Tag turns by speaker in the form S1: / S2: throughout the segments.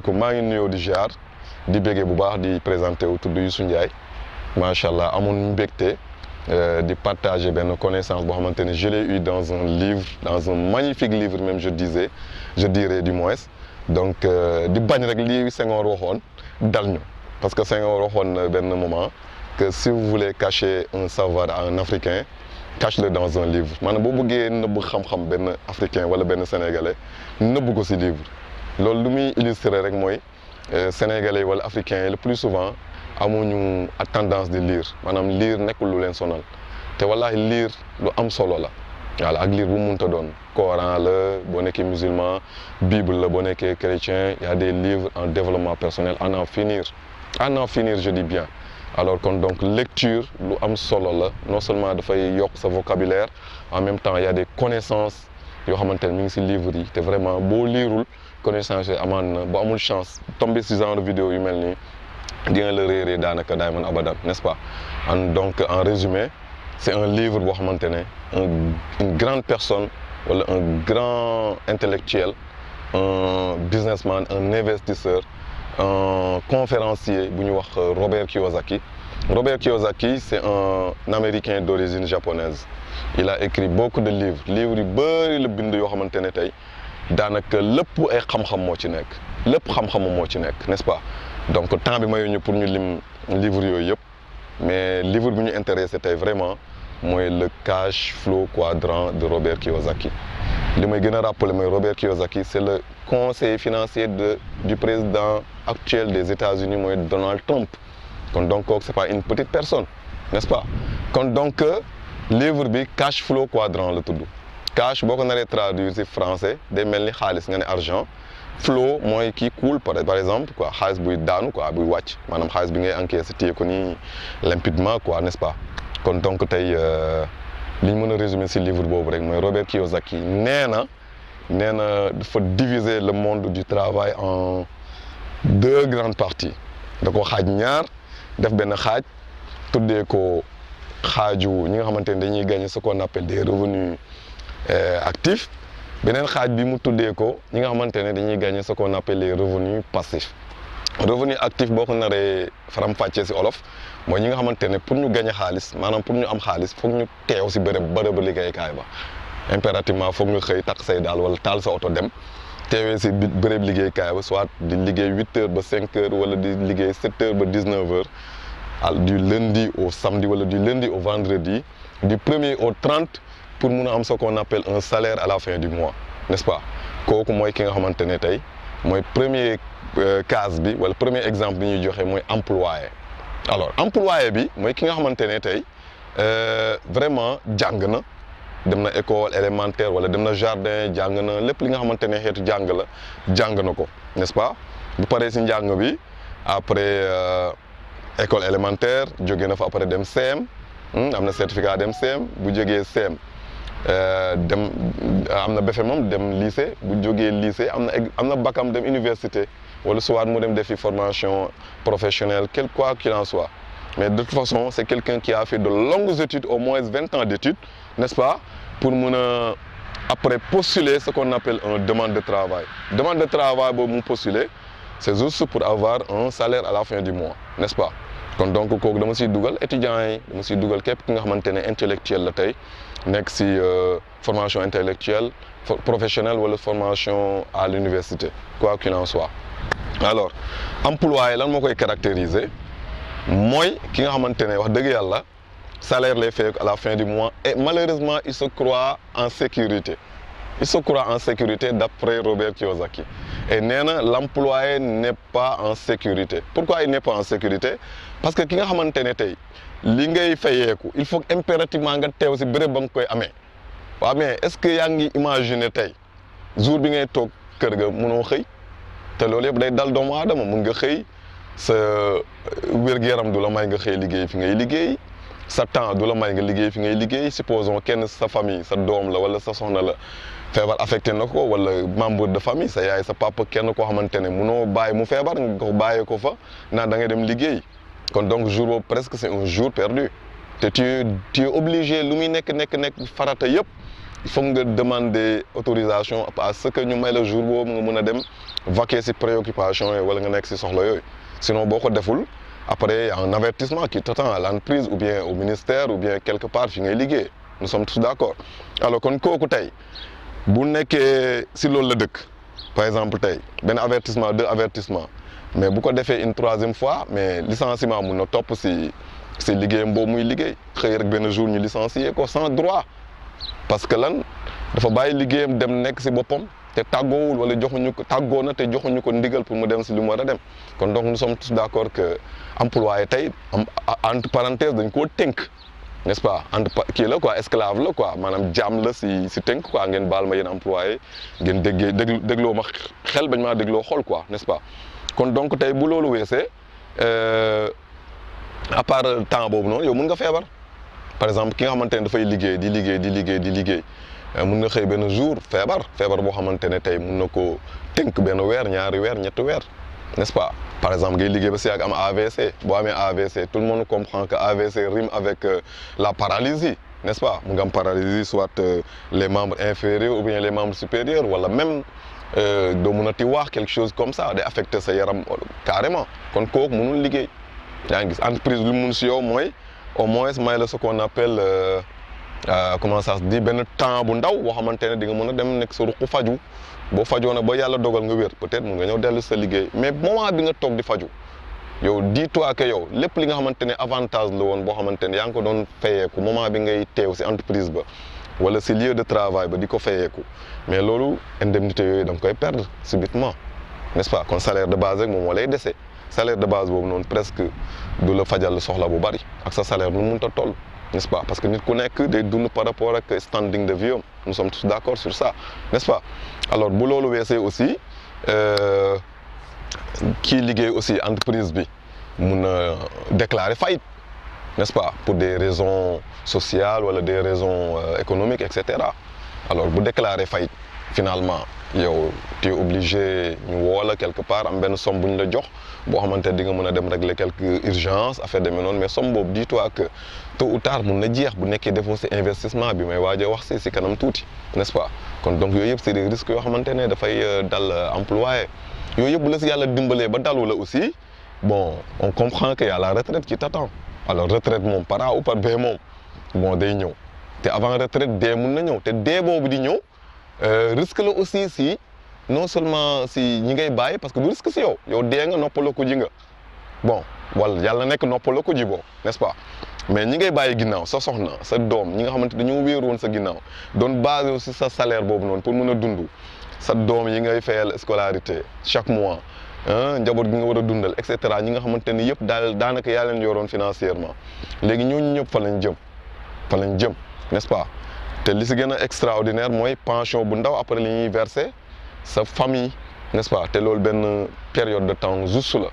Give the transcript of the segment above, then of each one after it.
S1: asalaamaaleykum maa ngi nuyoo di ziar di béggee bu baax di présenté wu tudd Youssou Ndiaye macha allah amoon mbégte di partager benn connaissance boo xamante ne je l'ai eu dans un livre dans un magnifique livre même je dirais du moins donc di bañ rek lii Senghor waxoon dal ñu parce que Senghor waxoon na benn moment que si vous voulez cacher un savoir à un Africain cache-le dans un livre maanaam boo bëggee nëbb xam-xam benn Africain wala benn Sénégalais nëbb ko ci livre loolu lu muy illustrer rek mooy Sénégalais wala Africains yi le plus souvent amuñu tendance di lire maanaam lire nekkul lu leen sonal te wallaahi lire lu am solo la voilà ak lire bu mu mënta doon Coran la boo nekkee musulman Bible la boo nekkee chrétien y a des livres en développement personnel à n'en finir je dis bien alors kon donc lecture lu am solo la non seulement dafay yokk sa vocabulaire en même temps y a des connaissances yoo xamante ne mi ngi ci livre yi te vraiment boo liirul connaissance yi amaan na boo amul chance tomber ci genre vidéo yu mel nii di nga la réeree daanaka daay man abadan n'est-ce pas donc en résumé c'est un livre boo xamante ne une grande personne wala un grand intellectuel un businessman un investisseur un conférencier bu ñu wax Robert Kiyosaki. Robert Kiyosaki c'est un Américain d'origine japonaise il a écrit beaucoup de livres yu bëri la bind yoo xamante ne tey daanaka lépp ay xam-xam moo ci nekk lépp xam-xam moo ci nekk n'est-ce pas donc temps bi mayuñu pour ñu lim livre yooyu yëpp mais livre bi ñu intéressé tey vraiment mooy le cash flow quadrant de Robert Kiyosaki. li may gën a rappeler mooy Robert Kiyosaki c'est le conseiller financier du président actuel des États-Unis mooy Donald Trump kon donc kooku c'est pas une petite personne n'est-ce pas kon donc livre bi cash flow quadrant la tudd cash boo ko naree traduire ci français day mel ni xaalis nga ne argent flow mooy kii cool par exemple quoi xaalis buy daanu quoi buy wàcc maanaam xaalis bi ngay encaissé téye ko nii limpidement quoi n'est-ce pas kon donc tey li ñu mën a résumer ci livre boobu rek mooy Robert Kiyosaki nee na dafa diviser le monde du travail en deux grandes parties da ko xaaj ñaar def benn xaaj tuddee ko xaaju ñi nga xamante ne dañuy gagner ce qu'on appelle des revenus actifs beneen xaaj bi mu tuddee ko ñi nga xamante ne dañuy gagner ce qu'on appelle les revenus passifs revenu actif boo ko naree faram-fàccee ci olof mooy ñi nga xamante ne pour ñu gagner xaalis maanaam pour ñu am xaalis foog ñu teew ci bërëb liggéeykaay ba impérativement foog nga xëy takk say daal wala taal sa oto dem teewee ci bërëb liggéeykaay ba soit di liggéey 8 heures ba 5 heures wala di liggéey 7 heures ba 19 heures du lundi au samedi wala du lundi au vendredi du 1er au 30 pour mun a am ce qu'on appelle un salaire à la fin du mois n'est-ce pas kooku mooy ki nga xamante ne tey mooy premier case bi wala premier exemple bi ñuy joxe mooy employé alors employé bi mooy ki nga xamante ne tey vraiment jàng na dem na école élémentaire wala dem na jardin jàng na lépp li nga xamante ne xeetu jàng la jàng na ko n'est-ce pas bu paree ci njàng bi après école élémentaire jóge na fa après dem CM am na certificat dem CM bu jógee CM dem am na BFEM moom dem lycée bu jógee lycée am na baccam dem université wala soit mu dem defi formation professionnelle quoi qu'il en soit mais de toute façon c'est quelqu'un qui a fait de longues études au moins 20 ans d'études n'est-ce pas pour mun a après postuler ce qu'on appelle une demande de travail boobu mu postuler c'est juste pour avoir un salaire à la fin du mois n'est-ce pas kon donc kooku dama ciy dugal étudiants yi dama ciy dugal képp ki nga xamante ne intellectuel la tey nekk ci formation intellectuelle professionnelle wala formation à l'université quoi qu'il en soit alors employé lan moo koy caractériser mooy ki nga xamante ne wax dëgg yàlla salaire lay fay à la fin du mois et malheureusement il se croit en sécurité d'après Robert Kiyosaki et nee na l'employé n'est pas en sécurité pourquoi il n'est pas en sécurité parce que ki nga xamante ne tey li ngay fayeeku il faut impérativement nga teew ci béréb ba nga koy amee waaw mais est-ce que yaa ngi imaginer tey jour bi ngay toog kër ga mënoo xëy te loolu yëpp day dal doomu aadama mun nga xëy sa wér-gu-yaram du la may nga xëy liggéey fi ngay liggéey sa temps du la may nga liggéey fi ngay liggéey supposons kenn sa famille sa doom la wala sa soxna la feebar affecté na ko wala membre de famille sa yaay sa papa kenn koo xamante ne munoo bàyyi mu feebar nga ko bàyyee ko fa naan da ngay dem liggéey kon donc jour boobu presque c'est un jour perdu te tu es obligé lu muy nekk farata yëpp il faut nga demander autorisation à ce que ñu may la jour boobu nga mën a dem vaquer ci préoccupation yi wala nga nekk ci soxla yooyu sinon boo ko deful après y a un avertissement qui t'attend à l'entreprise ou bien au ministère ou bien quelque part fi ngay liggéey nous sommes tous d'accord alors kon kooku tey bu nekkee ci loolu la dëkk par exemple tey benn avertissement 2 avertissement mais bu ko defee une 3e fois mais licenciement mun na topp ci liggéeyam boobu muy liggéey xëy rek benn jour ñu licencier ko sans droit parce que lan dafa bàyyi liggéeyam dem nekk ci boppam te tàggoowul wala joxuñu ko tàggoo na te joxuñu ko ndigal pour mu dem ci li mu war a dem kon donc nous sommes tous d'accord que employé tey entre parenthèses dañ koo tënk n'est-ce pas kii la quoi esclave la quoi maanaam jaam la ci tënk quoi ngeen baal ma yéen employé ngeen dégloo ma xel bañ maa dégloo xol quoi n'est-ce pas kon donc tey bu loolu weesee à part temps boobu noonu yow mun nga feebar par exemple ki nga xamante ne dafay liggéey di liggéey mun nga xëy benn jour feebar boo xamante ne tey mun na ko tënk benn weer ñaari weer ñetti weer n'est-ce pas par exemple ngay liggéey ba si yàgg am AVC boo amee AVC tout le monde comprend que AVC rime avec la paralysie n'est-ce pas mu nga am paralysie soit les membres inférieurs ou bien les membres supérieurs wala même doo mun a ti wax quelque chose comme ça day affecter sa yaram carrément kon kooku mënul liggéey yaa ngi gis entreprise lu mun si yow mooy au moins may la ce qu'on appelle comment ça se dit benn temps bu ndaw boo xamante ne di nga mën a dem nekk sa ruq faju boo fajoo na ba yàlla dogal nga wér peut-être mun nga ñëw dellu sa liggéey mais moment bi nga toog di faju yow dis-toi que yow lépp li nga xamante ne avantage la woon boo xamante ne yaa ngi ko doon fayeeku moment bi ngay teew si entreprise ba wala si lieu de travail ba di ko fayeeku mais loolu indemnité yooyu da nga koy perdre subitement n'est-ce pas kon salaire de base rek moom moo lay dese salaire de base boobu noonu presque du la fajal soxla bu bari ak sa salaire nu mu mënta toll n'est-ce pas parce que nit ku nekk day dund par rapport ak standing de vie am nous sommes tous d'accord sur ça n'est-ce pas alors bu loolu weesee aussi kii liggéey aussi entreprise bi mun a déclarer faillite n'est-ce pas pour des raisons sociales wala des raisons économiques et cetera alors bu déclarer faillite finalement yow tu es obligé ñu woo la quelque part am benn somme bu ñu la jox boo xamante di nga mën a dem régler quelques urgences affaire demee noonu mais somme boobu dis-toi que tôt ou tard mun na jeex bu nekkee defoo si investissement bi may waaj a wax si kanam tuuti n'est-ce pas kon donc yooyu yëpp c'est des risques yoo xamante ne dafay dal employé yooyu yëpp bu la si yàlla dimbalee ba dalu la aussi bon on comprend que y a la retraite qui t'attend alors retraite moom par A ou par B moom bon day ñëw te avant retraite dee mun na ñëw te dee boobu di ñëw risque la aussi si non seulement si ñi ngay bàyyi parce que du risque si yow dee nga noppaloo ko ji nga bon wala yàlla nekk noppaloo ko ji boo n'est-ce pas mais ñi ngay bàyyi ginnaaw sa soxna sa doom ñi nga xamante dañoo wéeru woon sa ginnaaw doon basé aussi sa salaire boobu noonu pour mën a dund sa doom yi ngay fayal scolarité chaque mois njaboot gi nga war a dundal et cetera ñi nga xamante ni yëpp daanaka yaa leen yoroon financièrement léegi ñooñu ñëpp fa lañ jëm n'est-ce pas te li si gën a extraordinaire mooy pension bu ndaw après li ñuy verser sa famille n'est-ce pas te loolu benn période de temps juste la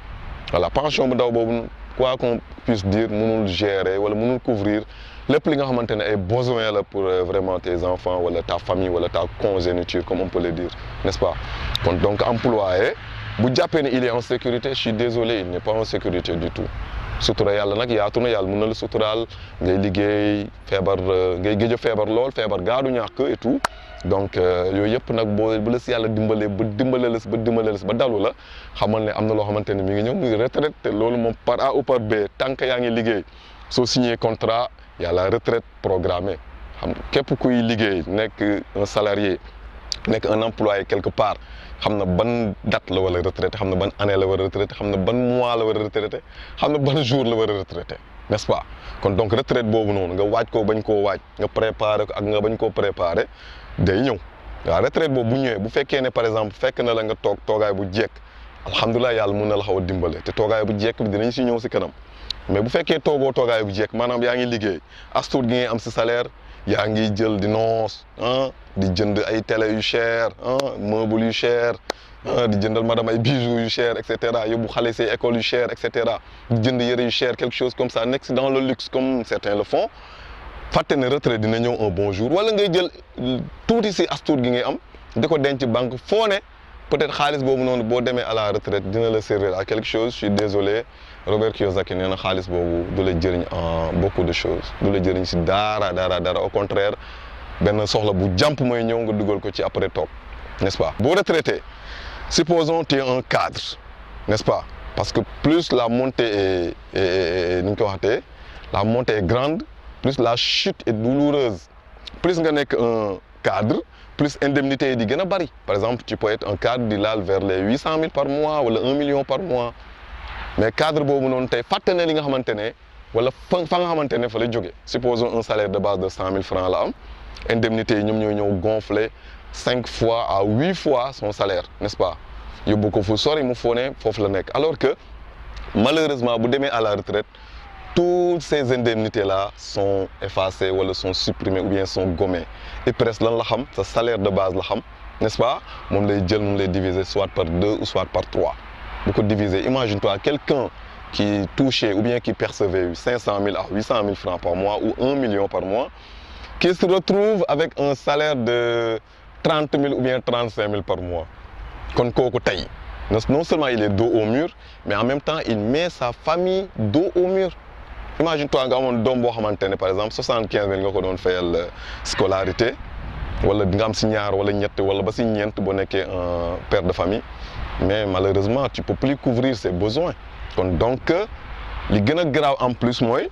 S1: voilà pension bu ndaw boobu quoi qu'on puisse dire mënul gérer wala mënul couvrir lépp li nga xamante ne ay besoin la pour vraiment tes enfants wala ta famille wala ta congéniture comme on peut le dire n'est-ce pas kon donc employé bu jàppee ne il est en sécurité je suis désolé il n'est pas en sécurité du tout sutura yàlla nag yaatu na yàlla mën na la suturaal ngay liggéey feebar ngay géej a feebar lool feebar gaadu ñàkk et tout donc yooyu yëpp nag bu la si yàlla dimbalee ba dimbale la si ba dalu la xamal ne am na loo xamante ne mi ngi ñëw muy retraite te loolu moom par A ou par B tant que yaa ngi liggéey soo signé contrat y a la retraite programmée xam képp kuy liggéey nekk un salarié nekk un employé quelque part xam na ban date la war a retraité xam na ban année la war a retraité xam na ban mois la war a retraité xam na ban jour la war a retraité n'est-ce pas kon donc retraite boobu noonu nga waaj koo bañ koo waaj nga préparé ko ak nga bañ koo préparé day ñëw waaw retraite boobu bu ñëwee bu fekkee ne par exemple fekk na la nga toog toogaay bu jekk alhamdulilah yàlla mun na la xaw a dimbale te toogaay bu jekk bi dinañ si ñëw si kanam mais bu fekkee toogoo toogaay bu jekk maanaam yaa ngi liggéey as tuut gi ngay am si salaire yaa ngi jël di noos di jënd ay télé yu cher meuble yu cher di jëndal madame ay bijoux yu cher et cetera yóbbu xale say école yu cher et cetera di jënd yëre yu cher quelque chose comme ça nekk dans le luxe comme certains le font fàtte ne retraite dina ñëw un bon jour wala ngay jël tuuti si as tuut gi ngay am di ko denc banque foo ne peut-être xaalis boobu noonu boo demee à la retraite dina la servir à quelque chose je suis désolé Robert Kiyosaki nee na xaalis boobu du la jëriñ en beaucoup de choses du la jëriñ si dara au contraire benn soxla bu jàmp mooy ñëw nga dugal ko ci après toog n'est-ce pas. boo retraité supposons tu es un cadre n'est-ce pas, parce que plus la montée est ni ñu ko waxatee la montée est grande, plus la chute est douloureuse. Plus nga nekk un cadre, plus indemnité yi di gën a bari. Par exemple tu peux être un cadre di laal vers les 800 000 par mois wala 1 million par mois, mais cadre boobu noonu tey fàtte na li nga xamante ne wala fa nga xamante ne fa la jógee. Supposons un salaire de base de 100 000 francs la am, indemnité yi ñoom ñooy ñëw gonfler 5 fois à 8 fois son salaire, n'est-ce pas, yóbbu ko fu sori mu foo ne foofu la nekk. Alors que malheureusement bu demee à la retraite, toutes ces indemnités-là sont effacées ou sont supprimées ou bien sont gommées. Et presque lan la xam sa salaire de base la xam, n'est-ce pas, moom lay jël moom lay diviser soit par 2 ou soit par 3. bu ko diviser, imagine-toi quelqu'un qui touchait ou bien qui percevait 500 000 à 800 000 francs par mois ou 1 million par mois, qui se retrouve avec un salaire de 30 000 ou bien 35 000 par mois. Kon kooku tey non seulement il est dos au mur, mais en même temps il met sa famille dos au mur. Imagine-toi nga amoon doom boo xamante ne par exemple 75 000 nga ko doon fayal scolarité, wala nga am si ñaar wala ñett wala ba si ñeent boo nekkee un père de famille, mais malheureusement tu peux plus couvrir ses besoins. Kon donc li gën a grave en plus mooy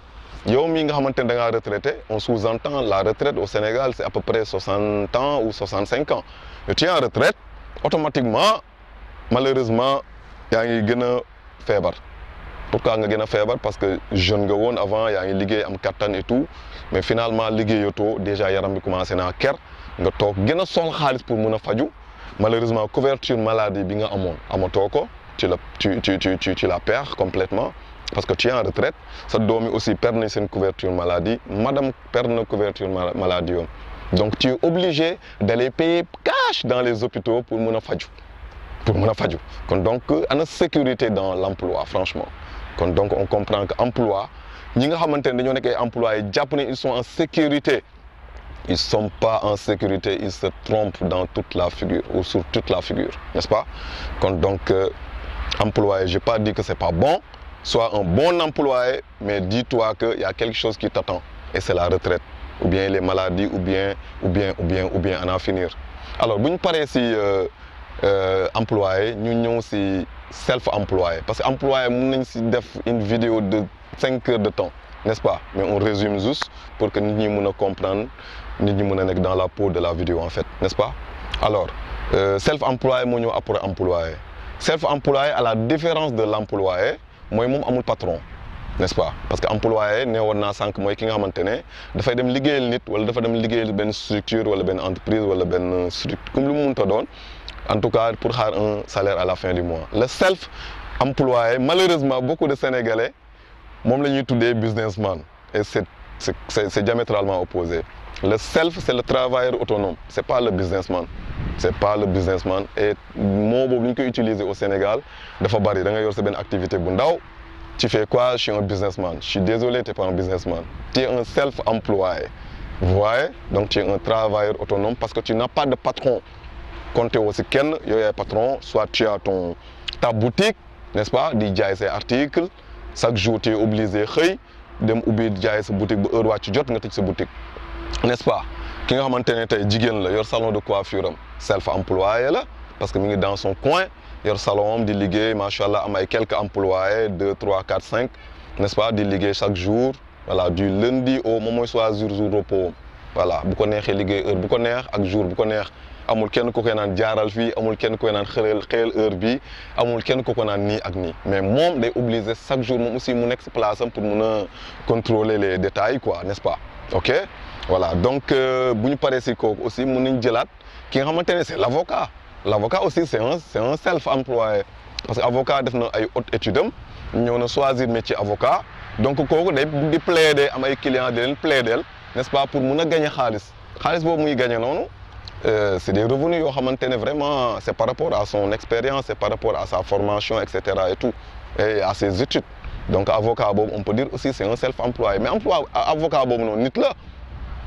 S1: yow mii nga xamante ne da ngaa retraité, on sous-entend la retraite au Sénégal c'est à peu près 60 ans ou 65 ans. Et tu es en retraite, automatiquement malheureusement yaa ngi gën a feebar. Pourquoi nga gën a feebar? Parce que jeune nga woon avant, yaa ngi liggéey am kattan et tout, mais finalement liggéeyatoo déjà yaram bi commencé naa ker nga toog gën a sol xaalis pour mun a faju. Malheureusement couverture maladie bi nga amoon amatoo ko, tu la perds complètement parce que tu es en retraite. Sa doom yi aussi perdre nañ seen couverture maladie, madame perd na couverture maladie yoon. Donc tu es obligé d'aller payer cash dans les hôpitaux pour mun a faju. Donc ana sécurité dans l'emploi franchement. Donc on comprend que emploi ñi nga xamante ne dañoo nekk ay employés jàpp ne ils sont en sécurité, ils sont pas en sécurité, ils se trompent dans toute la figure ou sur toute la figure, n'est-ce pas? Donc employé, j'ai pas dit que c'est pas bon, sois un bon employé, mais dis-toi que il y a quelque chose qui t'attend et c'est la retraite ou bien les maladies ou bien en finir. Alors bu ñu paree si employé, ñu ñëw si self-employé, parce que employé mën nañ si def une vidéo de 5 heures de temps, n'est-ce pas, mais on résume juste pour que nit ñi mën a comprendre, nit ñi mën a nekk dans la peau de la vidéo en fait, n'est-ce pas. Alors self-employé moo ñëw après employé. Self-employé, à la différence de l'employé, mooy moom amul patron, n'est-ce pas, parce que employé nee woon naa sànq mooy ki nga xamante ne dafay dem liggéeyal nit wala dafa dem liggéeyal benn structure wala benn entreprise wala benn structure comme lu mu mënta doon, en tout cas pour xaar un salaire à la fin du mois. Le self-employé, malheureusement beaucoup de Sénégalais moom la ñuy tuddee businessman et c'est diamétralement opposé. Le self, c'est le travailleur autonome, c'est pas le businessman. C'est pas le businessman et mot boobu ñu koy utiliser au Sénégal dafa bari. Da nga yor sa benn activité bu ndaw, tu fais quoi? Je suis un businessman. Je suis désolé, tu n'es pas un businessman. Tu es un self-employé. Vous voyez? Donc tu es un travailleur autonome parce que tu n'as pas de patron. Quand tu es aussi kenn, yow yaay patron, soit tu as ta boutique, n'est-ce pas, di jaay say articles, chaque jour tu es obligé xëy dem ubbi jaay sa boutique ba heure wàcc jot nga tëj sa boutique, n'est-ce pas. Ki nga xamante ne tey jigéen la yor salon de coiffure am, self-employé la parce que mi ngi dans son coin yor salon am di liggéey, macha allah am ay quelques employés 2 3 4 5, n'est-ce pas, di liggéey chaque jour, voilà, du lundi au moom mooy choisir jour repos, voilà, bu ko neexee liggéey heure bu ko neex ak jour bu ko neex. Amul kenn ku koy naan jaaral fii, amul kenn ku koy naan xëyal heure bi, amul kenn ku ko naan nii ak nii, mais moom day obligé chaque jour moom aussi mu nekk si place am pour mun a contrôler les détails quoi, n'est-ce pas. Ok, voilà, donc bu ñu paree si kooku aussi mun nañ jëlaat ki nga xamante ne c'est l'avocat. L'avocat aussi c'est un self-employé parce que avocat def na ay hautes études am ñëw na choisir métier avocat, donc kooku day di plaider am ay clients di leen plaider, n'est-ce pas, pour mun a gagner xaalis boobu muy gagner noonu. C'est des revenus yoo xamante ne vraiment c'est par rapport à son expérience, c'est par rapport à sa formation, etc. et tout, et à ses études. Donc avocat boobu on peut dire aussi c'est un self-employé, mais avocat boobu noonu nit la,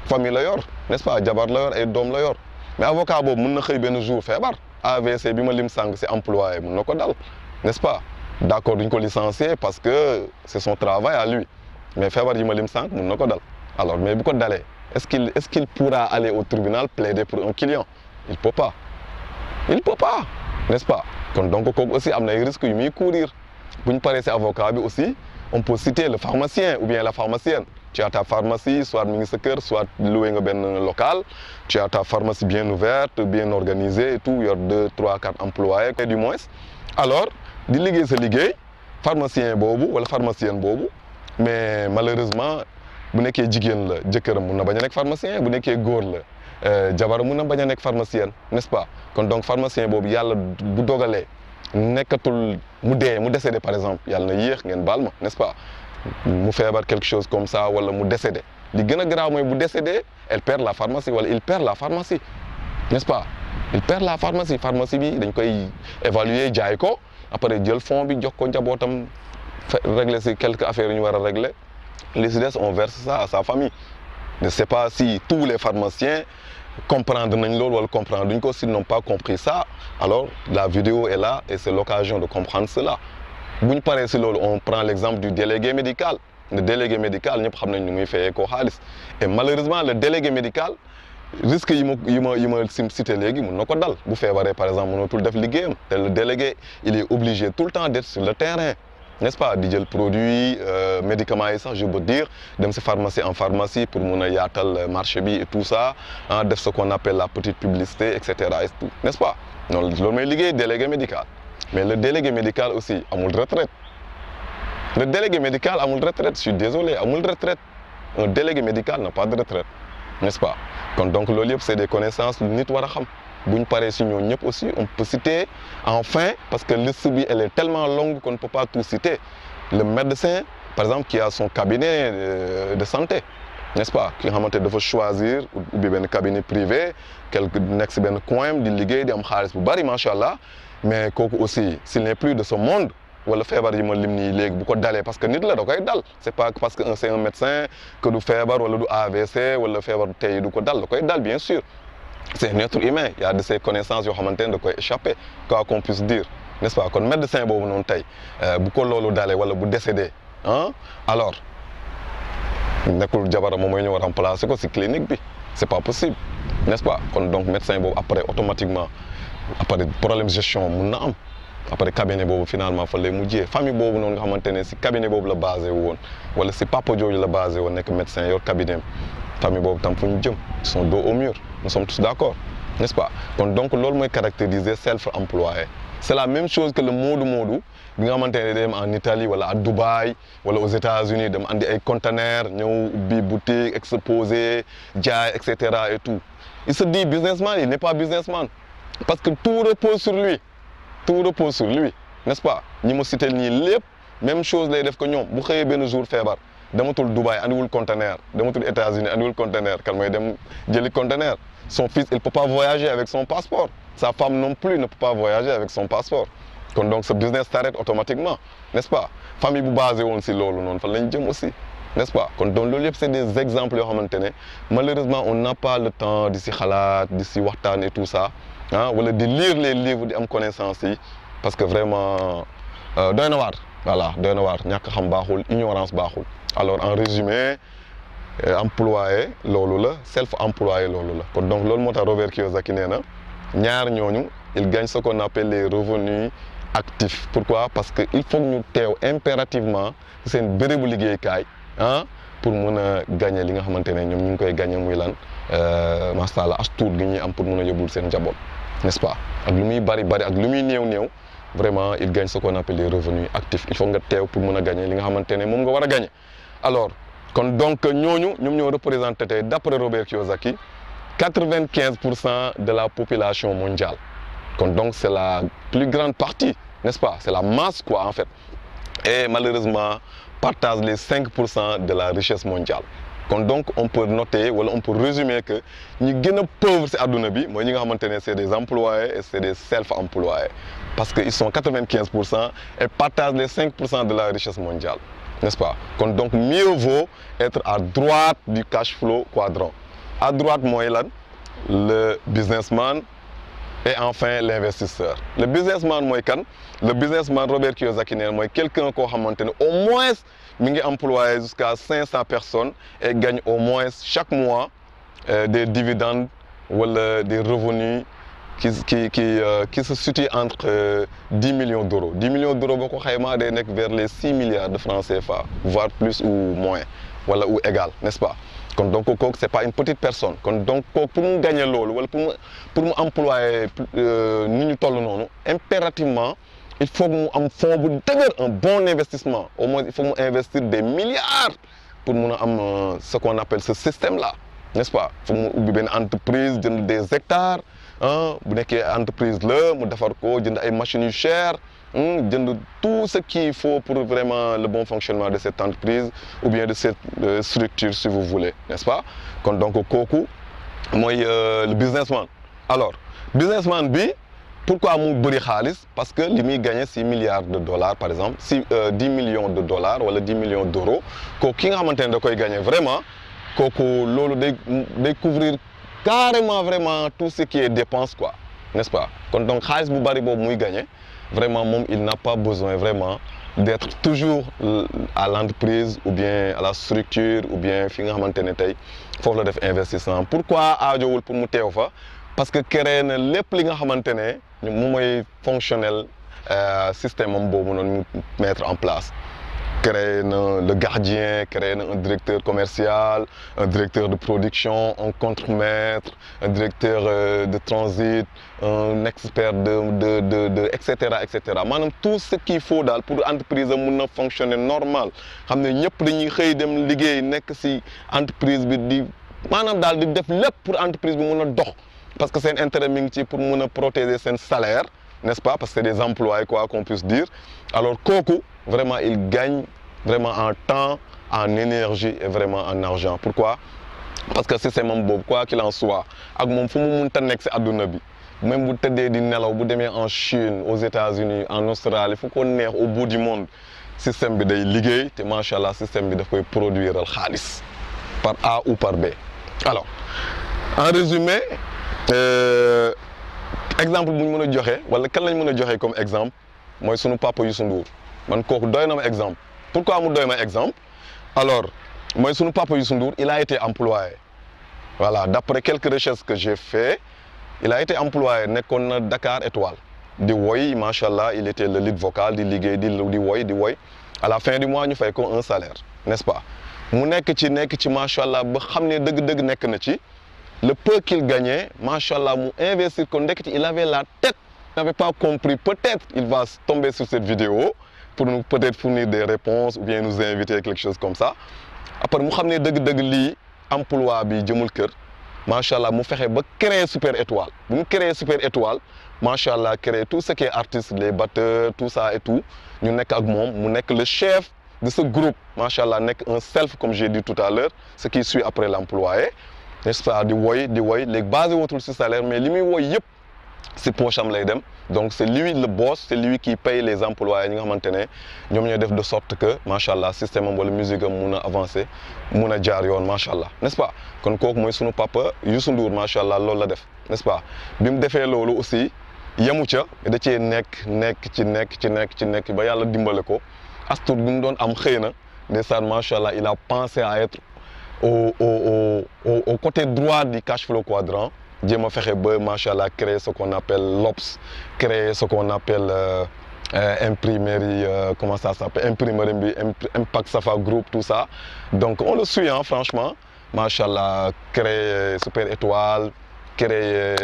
S1: famille la yor, n'est-ce pas, jabar la yor ay doom la yor, mais avocat boobu mën na xëy benn jour feebar. AVC bi ma lim sànq c'est employé, mën na ko dal, n'est-ce pas. D'accord duñ ko licencier parce que c'est son travail à lui, mais feebar yi ma lim sànq mën na ko dal. Alors mais bu ko dalee est-ce qu'il pourra aller au tribunal plaider pour un client? Il peut pas. Il peut pas, n'est-ce pas? Donc aussi am na ay risques yu muy courir. Bu ñu paree ci avocat bi aussi on peut citer le pharmacien ou bien la pharmacienne. Tu as ta pharmacie, soit mi ngi sa kër, soit loué nga benn local. Tu as ta pharmacie bien ouverte, bien organisée et tout, yor 2, 3, 4 employés et du moins. Alors di liggéey sa liggéey pharmacien boobu wala pharmacienne boobu mais malheureusement bu nekkee jigéen la jëkkëram mun na bañ a nekk pharmacien bu nekkee góor la jabaram mun na bañ a nekk pharmacienne n'est-ce pas? Kon donc pharmacien boobu yàlla bu dogalee nekkatul mu dee mu décédé par exemple yàlla na yéex ngeen baal ma n'est-ce pas? Mu feebar quelque chose comme ça wala mu décédé li gën a garaaw mooy bu décédé elle perd la pharmacie wala il perd la pharmacie n'est-ce pas? Il perd la pharmacie bi dañ koy évaluer jaay ko après jël fonds bi jox ko njabootam régler si quelques affaires yu ñu war a régler les des on verse ça à sa famille. Je ne sais pas si tous les pharmaciens comprendre nañ loolu wala comprendre duñ ko s'ils n'ont pas compris ça alors la vidéo est là et c'est l'occasion de comprendre cela. Bu ñu paree si loolu on prend l'exemple du délégué médical. Le délégué médical ñëpp xam nañ ni muy fayee ko xaalis et malheureusement le délégué médical risque yi ma cité léegi mun na ko dal bu feebaree par exemple mënatul def liggéeyam te le délégué il est obligé tout le temps d'être sur le terrain n'est-ce pas di jël produit médicaments yi sax je veux dire dem si pharmacie en pharmacie pour mun a yaatal marché bi et tout ça ah def ce qu'on appelle la petite publicité et cetera et tout n'est-ce pas loolu mooy liggéey délégué médical mais le délégué médical aussi amul retraite le délégué médical amul retraite je suis désolé amul retraite un délégué médical n'a pas de retraite n'est-ce pas? Kon donc loolu yëpp c'est des connaissances lu nit war a xam bu ñu paree si ñooñu ñëpp aussi on peut citer enfin parce que liste bi elle est tellement longue qu'on ne peut pas tout citer le médecin par exemple qui a son cabinet de santé n'est-ce pas ki nga xamante dafa choisir ubbi benn cabinet privé quelque nekk si benn coin di liggéey di am xaalis bu bari macha allah mais kooku aussi s'il n'est plus de ce monde wala feebar yi ma lim nii léegi bu ko dalee parce que nit la da koy dal c'est pas parce que c'est un médecin que du feebar wala du AVC wala feebar tey du ko dal da koy dal bien sûr c'est un être humain il y a de ces connaissances yoo xamante ne da koy échapper quoi qu'on puisse dire n'est-ce pas kon médecin boobu noonu tey bu ko loolu dalee wala bu décédé ah alors nekkul jabaram moom mooy ñëw remplacer ko ci clinique bi c'est pas possible n'est-ce pas kon donc médecin boobu après automatiquement après problème gestion mun na am après cabinet boobu finalement fa lay mujjee famille boobu noonu nga xamante ne si cabinet boobu la basé woon wala si papa jooju la basé woon nekk médecin yor cabinet famille boobu tam fu ñu jëm ils sont dos au mur nous sommes tous d'accord n'est-ce pas kon donc loolu mooy caractériser self-employé c'est la même chose que le moodu bi nga xamante ne dem en Italie wala à Dubaï wala aux États-Unis dem andi ay conteneurs ñëw ubbi boutique exposer jaay et cetera et tout il se dit businessman il n'est pas businessman parce que tout repose sur lui n'est-ce pas ñi ma cité nii lépp même chose lay def ko ñoom bu xëyee benn jour feebar dematul Dubaï andiwul conteneur dematul États-Unis andiwul conteneur kan mooy dem jëli conteneur son fils il peut pas voyager avec son passeport sa femme non plus ne peut pas voyager avec son passeport kon donc ce business s'arrête automatiquement n'est-ce pas famille bu basé woon si loolu noonu fan lañ jëm aussi n'est-ce pas kon donc loolu yëpp c'est des exemples yoo xamante ne malheureusement on n'a pas le temps di si xalaat di si waxtaan et tout ça ah wala di lire les livres di am connaissance yi parce que vraiment doy na waar voilà doy na waar ñàkk xam baaxul ignorance baaxul alors en résumé employé loolu la self-employé loolu la kon donc loolu moo tax Robert Kiyosaki nee na ñaar ñooñu il gagne ce qu'on appelle les revenus actifs pourquoi parce que il faut ñu teew impérativement seen bérébu liggéeykaay ah pour mun a gagner li nga xamante ne ñoom ñu ngi koy gagner muy lan macha allah as tuut gi ñuy am pour mun a yóbbul seen njaboot n'est-ce pas ak lu muy bari ak lu muy néew vraiment il gagne ce qu'on appelle les revenus actifs il faut nga teew pour mun a gagner li nga xamante ne moom nga war a gagner alors kon donc ñooñu ñoom ñoo représenté tey d'après Robert Kiyosaki 95% de la population mondiale kon donc c'est la plus grande partie n'est-ce pas c'est la masse quoi en fait et malheureusement partage les 5% de la richesse mondiale kon donc on peut noter wala on peut résumer que ñi gën a pauvre ci àdduna bi mooy ñi nga xamante ne c'est des employés et c'est des self-employés parce que ils sont 95% et partagent les 5% de la richesse mondiale n'est-ce pas kon donc mieux vaut être à droite du cash flow quadrant à droite mooy lan le businessman et enfin l'investisseur le businessman mooy kan le businessman Robert Kiyosaki nee mooy quelqu'un koo xamante ne au moins mi ngi employé jusqu'à 500 personnes et gagne au moins chaque mois des dividendes wala des revenus qui se situent entre 10 millions d'euros 10 millions d'euros boo ko xaymaa day nekk vers les 6 milliards de francs CFA voire plus ou moins wala ou égal n'est-ce pas kon donc kooku c'est pas une petite personne kon donc kooku pour mu gagner loolu wala pour mu employer ni ñu toll noonu impérativement il faut que mu am fonds bu dëgër un bon investissement au moins il faut mu investir des milliards pour mun a am ce qu'on appelle ce système-là n'est-ce pas faut mu ubbi benn entreprise jënd des hectares ah bu nekkee entreprise la mu defar ko jënd ay machines yu chères jënd tout ce qu'il faut pour vraiment le bon fonctionnement de cette entreprise ou bien de cette structure si vous voulez n'est-ce pas kon donc kooku mooy le businessman alors businessman bi pourquoi mu bëri xaalis parce que li muy gagné 6 milliards de dollars par exemple 10 millions de dollars wala 10 millions d'euros kooku ki nga xamante ne da koy gagné vraiment kooku loolu day couvrir carrément vraiment tout ce qui est dépense quoi n'est-ce pas kon donc xaalis bu bëri boobu muy gagné vraiment moom il n'a pas besoin vraiment d'être toujours à l'entreprise ou bien à la structure ou bien fi nga xamante ne tey foofu la def investissement pourquoi aajowul pour mu teew fa parce que créé na lépp li nga xamante ne moom mooy fonctionnel système am boobu noonu mu mettre en place créé na le gardien créé na un directeur commercial un directeur de production un contremaître un directeur de transit un expert de et cetera maanaam tout ce qu'il faut daal pour entreprise am mun na fonctionner normal xam ne ñëpp dañuy xëy dem liggéey nekk ci entreprise bi di maanaam daal di def lépp pour entreprise bi mun a dox parce que seen intérêt mi ngi ci pour mun a protéger seen salaire n'est-ce pas parce que c'est des employés quoi qu'on puisse dire alors kooku vraiment il gagne vraiment en temps en énergie et vraiment en argent pourquoi parce que système am boobu quoi qu'il en soit ak moom fu mu mënta nekk ci adduna bi même bu tëddee di nelaw bu demee en Chine aux États-Unis en Australie fu ko neex au bout du monde système bi day liggéey te macha allah système bi daf koy produiral xaalis par A ou par B alors en résumé exemple bu ñu mën a joxe wala kan lañ mën a joxe comme exemple mooy sunu papa Youssou Ndour man kooku doy na ma exemple pourquoi mu doy ma exemple alors mooy sunu papa Youssou Ndour il a été employé voilà d'après quelques recherches que j'ai fait il a été employé nekkoon na Dakar Étoile di woy macha allah il était le lead vocal di liggéey di woy à la fin du mois ñu fay ko un salaire n'est-ce pas mu nekk ci macha allah ba xam ne dëgg-dëgg nekk na ci le peu qu'il gagnait macha allah mu investir ko ndekk ci il avait la tête il n'avait pas compris peut-être il va tomber sur cette vidéo pour nous peut-être fournir des réponses ou bien nous inviter quelque chose comme ça après mu xam ne dëgg-dëgg lii emploi bi jëmul kër macha allah mu fexe ba créer Super Étoile bu mu créer Super Étoile macha allah créer tout ce qui est artistes les batteurs tout ça et tout ñu nekk ak moom mu nekk le chef de ce groupe macha allah nekk un self comme j'ai dit tout à l'heure ce qui suit après l'employé n'est-ce pas di woy léegi basé wutul ci salaire mais li muy woy yëpp ci poche am lay dem donc c'est lui le boss c'est lui qui paye les employés ñi nga xamante ne ñoom ñooy def de sorte que macha allah système am wala musique am mun a avancer mun a jaar yoon macha allah n'est-ce pas kon kooku mooy sunu papa Youssou Ndour macha allah loolu la def n'est-ce pas bi mu defee loolu aussi yemu ca da cee nekk ba yàlla dimbale ko astur bi mu doon am xëy na ndeysaan macha allah il a pensé à être au côté droit du cash flow quadrant jéem a fexe ba macha allah créer ce qu'on appelle l'Obs créer ce qu'on appelle imprimerie comment ça s'appelle imprimerie bi Impact Safa Group tout ça donc on le suit hein franchement macha allah créer Super Étoile créer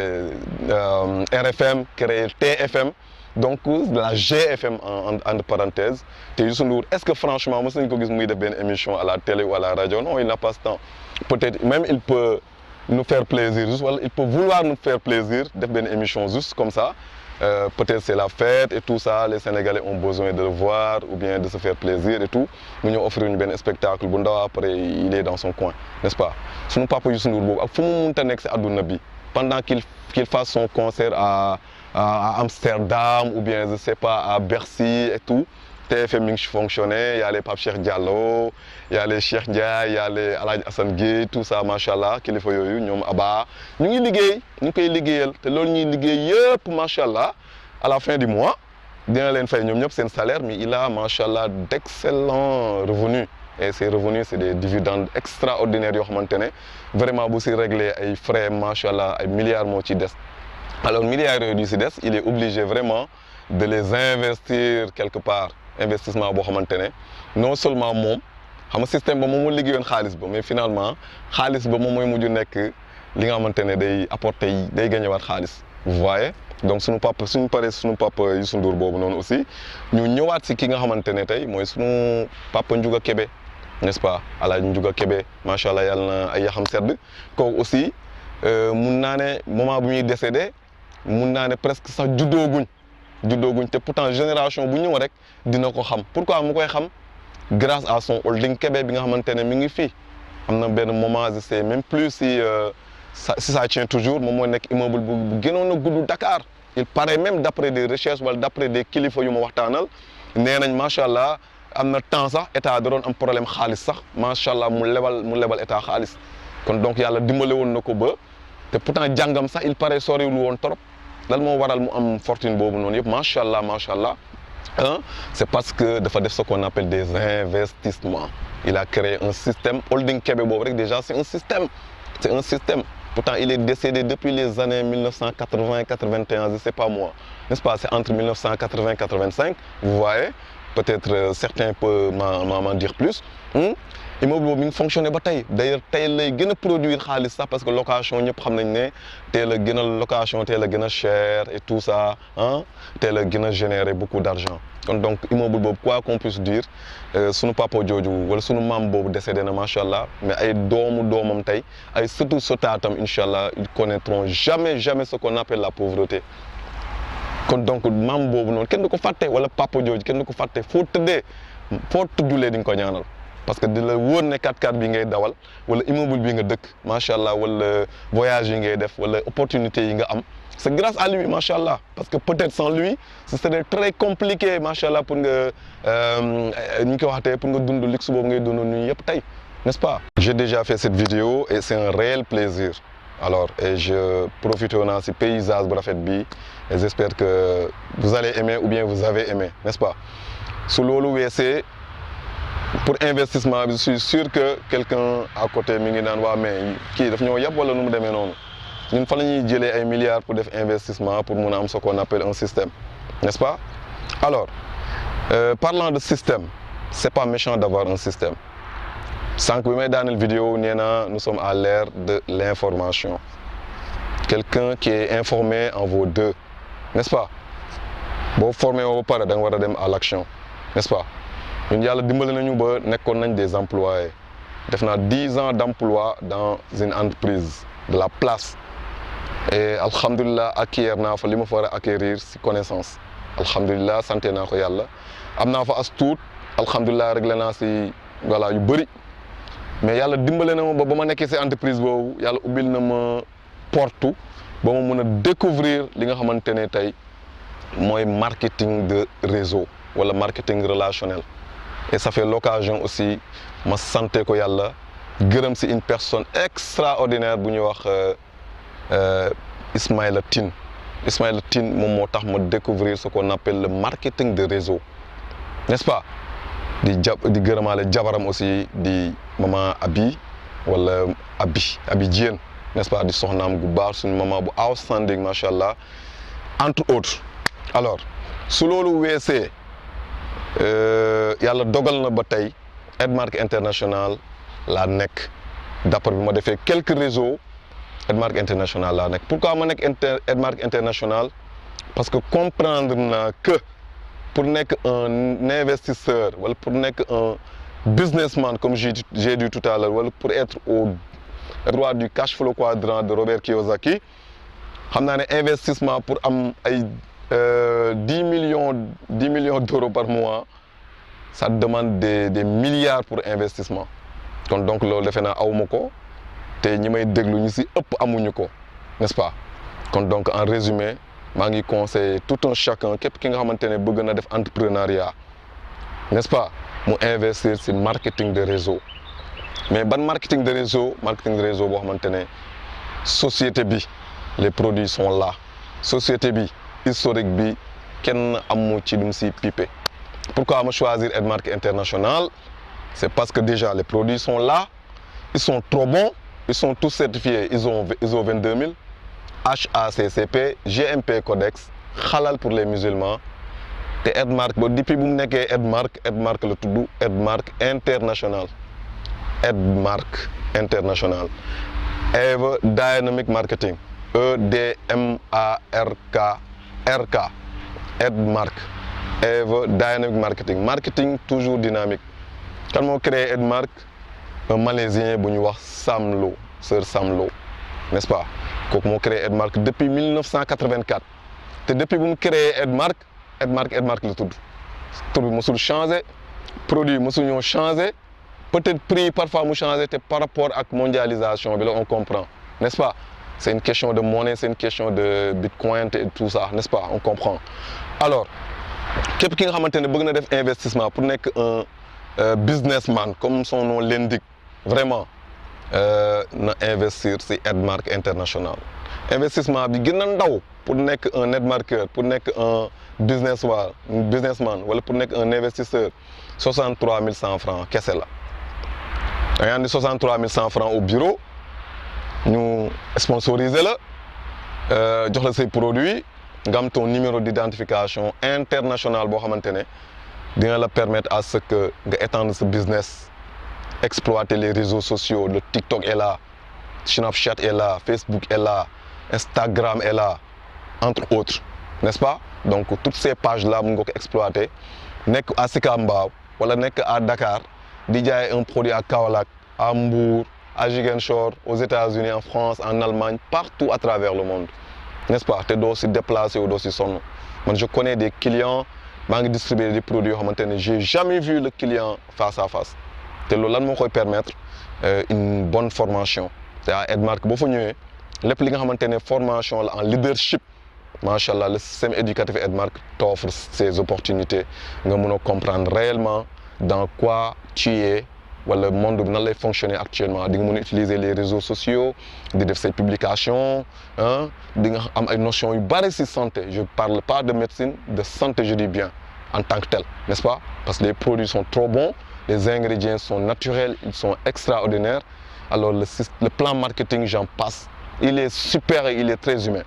S1: RFM créer TFM donc la GFM entre parenthèses te Youssou Ndour est-ce que franchement mos nañu ko gis muy def benn émission à la télé ou à la radio non il n'a pas ce temps peut-être même il peut nous faire plaisir juste wala il peut vouloir nous faire plaisir def benn émission juste comme ça peut-être c'est la fête et tout ça les Sénégalais ont besoin de le voir ou bien de se faire plaisir et tout mu ñëw offrir ñu benn spectacle bu ndaw après il est dans son coin n'est-ce pas sunu papa Youssou Ndour boobu ak fu mu mënta nekk ci àdduna bi pendant qu'il fasse son concert à Amsterdam ou bien je sais pas à Bercy et tout TFM mi ngi fonctionné y a les Pape Cheikh Diallo y a les Cheikh Ndiaye y a les Alhaji Assane Gueye tout ça macha allah kilifa yooyu ñoom Abba ñu ngi liggéey ñu ngi koy liggéeyal te loolu ñuy liggéey yëpp macha allah à la fin du mois dina leen fay ñoom ñëpp seen salaire mais il a macha allah d'excellents revenus et ces revenus c'est des dividendes extraordinaires yoo xamante ne vraiment bu si régler ay frais macha allah ay milliards moo ci des. Alors milliards yooyu di si des il est obligé vraiment de les investir quelque part investissement boo xamante ne non seulement moom xam nga système ba moom moo liggéeyoon xaalis ba mais finalement xaalis ba moom mooy mujj nekk li nga xamante ne day apporter day gañewaat xaalis. Vous voyez donc suñu papa Youssou Ndour boobu noonu aussi ñu ñëwaat si ki nga xamante ne tey mooy suñu papa Ndiouga Kébé n'est-ce pas Alaaji Ndiouga Kébé macha allah yàlla na ay yaxam sedd kooku aussi mun naa ne moment bu ñuy décédé mun naa ne presque sax juddooguñ te pourtant génération bu ñëw rek dina ko xam pourquoi mu koy xam grâce à son holding Kébé bi nga xamante ne mi ngi fii am na benn moment je sais même plus si ça tient toujours moom mooy nekk immeuble bu gënoon a gudd Dakar il paraît même d'après des recherches wala d'après des kilifa yu ma waxtaanal nee nañ macha allah am na temps sax état da doon am problème xaalis sax macha allah mu lebal état xaalis kon donc yàlla dimbale woon na ko ba te pourtant jàngam sax il paraît soriwul woon trop lan moo waral mu am fortune boobu noonu yëpp macha allah c'est parce que dafa def ce qu'on appelle des investissements il a créé un système holding Kébé boobu rek déjà c'est un système. Pourtant, il est décédé depuis les années 1980-81, je ne sais pas moi. N'est-ce pas? C'est entre 1980 et 85. Vous voyez? Peut-être certains peuvent m'en dire plus. Immeuble boobu fonctionné ba tey d'ailleurs tey lay gën a produire xaalis sax parce que location ñëpp xam nañ ne tey la gën a location tey la gën a cher et tout ça tey la gën a générer beaucoup d'argent. kon donc immeuble boobu quoi qu'on puisse dire sunu papa jooju wala sunu maam boobu décédé na macha allah mais ay doomam tey ay sëtu sëtaatam incha allah ils connaîtront jamais ce qu'on appelle la pauvreté. kon donc maam boobu noonu kenn du ko fàtte wala papa jooju kenn du ko fàtte foo tuddulee di nga ko ñaanal. parce que di la wóor ne 4x4 bi ngay dawal wala immeuble bi nga dëkk macha allah wala voyage yi ngay def wala opportunité yi nga am c'est grâce à lui macha allah parce que peut-être sans lui ce serait très compliqué macha allah pour nga ñu koy waxatee pour nga dund luxe boobu ngay dund nii yëpp tey n'est-ce pas. J'ai déjà fait cette vidéo et c'est un réel plaisir alors et je profite naa si paysage bu rafet bi et j'espère que vous allez aimer ou bien vous avez aimé n'est-ce pas su loolu weesee. Pour investissement je suis sûr que quelqu'un à côté mi ngi naan waa mais kii daf ñoo yab wala nu mu demee noonu ñun fa la ñuy jëlee ay milliards pour def investissement pour mun a am ce qu'on appelle un système n'est-ce pas. Alors parlant de système c'est pas méchant d'avoir un système sànq bi may daaneel vidéo nee naa nous sommes à l'ère de l'information quelqu'un qui est informé en vaut deux n'est-ce pas boo formé woo ba pare da nga war a dem à l'action n'est-ce pas. ñun yàlla dimbali nañu ba nekkoon nañ des employés def naa 10 ans d'emploi dans une entreprise de la place et alhamdulilah acquérir naa fa li ma fa war a acquérir si connaissance alhamdulilah santé naa ko yàlla am naa fa as tuut alhamdulilah réglé naa si voilà yu bëri mais yàlla dimbali na ma ba ma nekkee si entreprise boobu yàlla ubbil na ma porte ba ma mën a découvrir li nga xamante ne tey mooy marketing de réseau wala marketing relationnel. Et ça fait l'occasion aussi ma santé ko yàlla gërëm si une personne extraordinaire bu ñuy wax Ismaïla Tine moom moo tax ma découvrir ce qu'on appelle le marketing de réseau n'est-ce pas di gërëmaale jabaram aussi di maman Abi wala Abi Diène n'est-ce pas di soxnaam gu baax suñu maman bu outstanding macha allah entre autres. Alors su loolu weesee yàlla dogal na ba tey Edmark International laa nekk d'après bi ma defee quelques réseaux Edmark International laa nekk pourquoi ma nekk Edmark International parce que comprendre naa que pour nekk un investisseur wala pour nekk un businessman comme j'ai dit tout à l'heure wala pour être au droit du cash flow quadrant de Robert Kiyosaki xam naa ne investissement pour am ay 10 millions d'euros par mois ça demande des milliards pour investissement kon donc loolu defe naa awma ko te ñi may déglu ñu si ëpp amuñu ko n'est-ce pas kon donc en résumé maa ngi conseiller tout un chacun képp ki nga xamante ne bëgg na def entrepreneuriat n'est-ce pas mu investir si marketing de réseau mais ban marketing de réseau boo xamante ne société bi les produits sont là société bi historique bi kenn amu ci lum si pipé pourquoi ma choisir Edmark International C'est parce que déjà les produits sont là, ils sont trop bons, ils sont tous certifiés ISO 22000, HACCP, GMP Codex, halal pour les musulmans. Et Edmark, depuis que je suis Edmark le tout Edmark International. Edmark International. Eve Dynamic Marketing. EDMARK. Edmark. Eve Dynamic Marketing. Marketing toujours dynamique. Quand on crée Edmark, un Malaisien, Sam Lo, Sir Sam Lo, n'est-ce pas? Quand on crée Edmark depuis 1984. Et depuis que je crée Edmark le tout. Tout le monde changé, produit ont changé, peut-être prix parfois ont changé par rapport à la mondialisation, on comprend, n'est-ce pas? C'est une question de monnaie, c'est une question de bitcoin et tout ça, n'est-ce pas? On comprend. Alors, quelqu'un qui a besoin d'investissement pour être un businessman, comme son nom l'indique, vraiment, investir c'est Edmark International. Investissement pour être un netmarker, pour être un businessman ou pour être un investisseur, 63 100 francs, qu'est-ce que c'est là? Il y a 63 100 francs au bureau, nous sponsorisons là, jox ces produits, gam ton numéro d'identification international boo xamantene dina la permettre à ce que nga étendre ce business, exploiter les réseaux sociaux, le TikTok est là, Snapchat est là, Facebook est là, Instagram est là, entre autres, n'est-ce pas? Donc toutes ces pages-là, vous pouvez exploiter. Nek à Sikambao, ou nek à Dakar, déjà un produit à Kaolack, à Mbour, à Ziguinchor, aux États-Unis, en France, en Allemagne, partout à travers le monde, n'est-ce pas? Tu dois se déplacer ou dois se sonner. Moi, je connais des clients, je distribue des produits, je n'ai jamais vu le client face à face. C'est ce qui peut permettre une bonne formation. C'est à Edmark, si vous avez une formation en leadership, Machallah, le système éducatif Edmark t'offre ces opportunités. Nous pouvons comprendre réellement dans quoi tu es, ou le monde dans fonctionner actuellement. Nous pouvons utiliser les réseaux sociaux, faire ces publications, nous avons une notion de santé. Je ne parle pas de médecine, de santé, je dis bien, en tant que tel, n'est-ce pas? Parce que les produits sont trop bons, les ingrédients sont naturels, ils sont extraordinaires. Alors le plan marketing, j'en passe, il est super et il est très humain.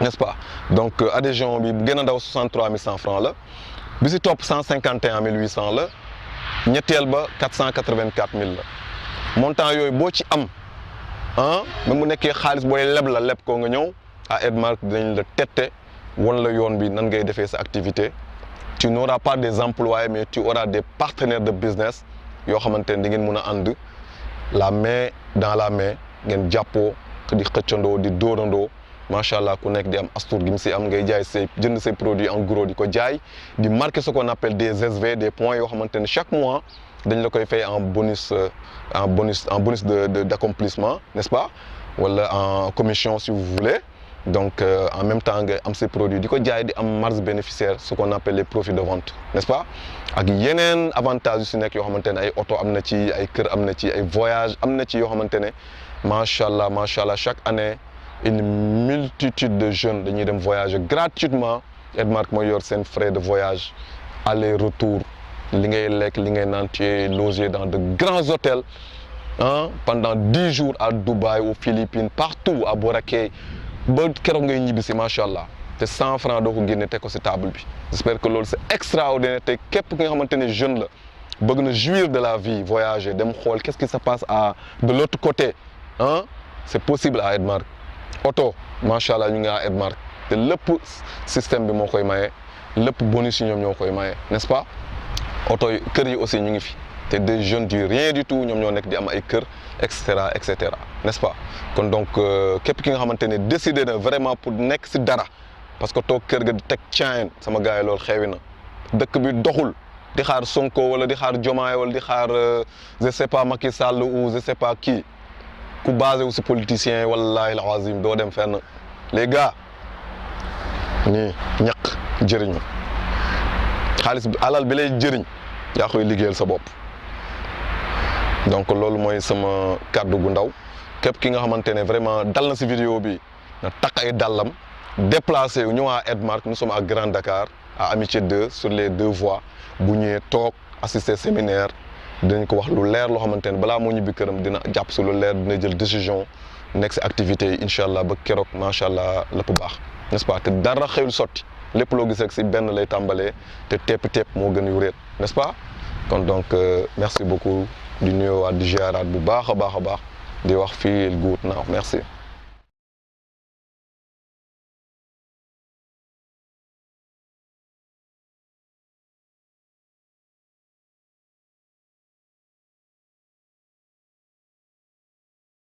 S1: N'est-ce pas? Donc, adhésion, il y a 63 100 francs. Il y a top 151 800. Il y a 484 000. Montant, il y a même si vous avez à Edmark, le tête, cette activité. Tu n'auras pas des employés, mais tu auras des partenaires de business. La main dans la main, diapo, di xëccandoo di dóorandoo machallah ku nekk di am astour gi mu si am ngay jaay say jënd say produits en gros di ko jaay di marquer ce qu'on appelle des SV, des points yoo xamante ne chaque mois dañ la koy fay en bonus d'accomplissement, n'est-ce pas? Wala en commission si vous voulez. Donc en même temps nga am ces produits di ko jaay di am marge bénéficiaire, ce qu'on appelle les profits de vente, n'est-ce pas? Ak yeneen avantages yu si nekk yoo xamante ne ay auto am na ci, ay kër am na ci, ay voyage am na ci yoo xamante ne machallah, chaque année une multitude de jeunes dañuy dem voyager gratuitement. Edmark mooy yor seen frais de voyage aller-retour, li ngay lekk li ngay naan, tu es logé dans de grands hôtels pendant 10 jours à Dubaï, aux Philippines, partout à Boracay ba keroog ngay ñibbi si machallah te 100 francs doo ko génne teg ko si table bi. J'espère que loolu c'est extraordinaire te képp ki nga xamante ne jeune la bëgg na jouir de la vie, voyager dem xool qu'est-ce qui se passe de l'autre côté. C'est possible à Edmark. Auto, machallah, ñu ngi à Edmark. te lépp système bi moo koy maye, lépp bonus yi ñoom ñoo koy maye, n'est-ce pas? Auto yi kër yi aussi ñu ngi fi te des jeunes du rien du tout ñoom ñoo nekk di am ay kër et cetera, n'est-ce pas? Kon donc képp ki nga xamante ne décidé na vraiment pour nekk si dara parce que toog kër ga di teg caayin sama gars yi loolu xewi na. Dëkk bi doxul di xaar Sonko wala di xaar Diomaye wala di xaar je sais pas Macky Sall ou je sais pas qui. Ku basé wu si politicien wallahi alazim doo dem fenn. Les gars nii ñaq jëriñu xaalis bi alal bi lay jëriñ yaa koy liggéeyal sa bopp. Donc loolu mooy sama kàddu gu ndaw képp ki nga xamante ne vraiment dal na si vidéo bi na takk ay dàllam déplacé wu ñëw à Edmark. Nous sommes à Grand Dakar à Amitié 2 sur les 2 voies bu ñëwee toog assister séminaire dinañ ko wax lu leer loo xamante ne balaa moo ñibbi këram dina jàpp si lu leer dina jël décision nekk si activités yi incha allah ba keroog macha allah lépp baax n'est-ce pas te dara xëyul sotti lépp loo gis rek si benn lay tàmbalee te tepp moo gën yu réet n'est-ce pas kon donc merci beaucoup di nuyuwaat di ziaraat bu baax a baax di wax fii Good Now merci.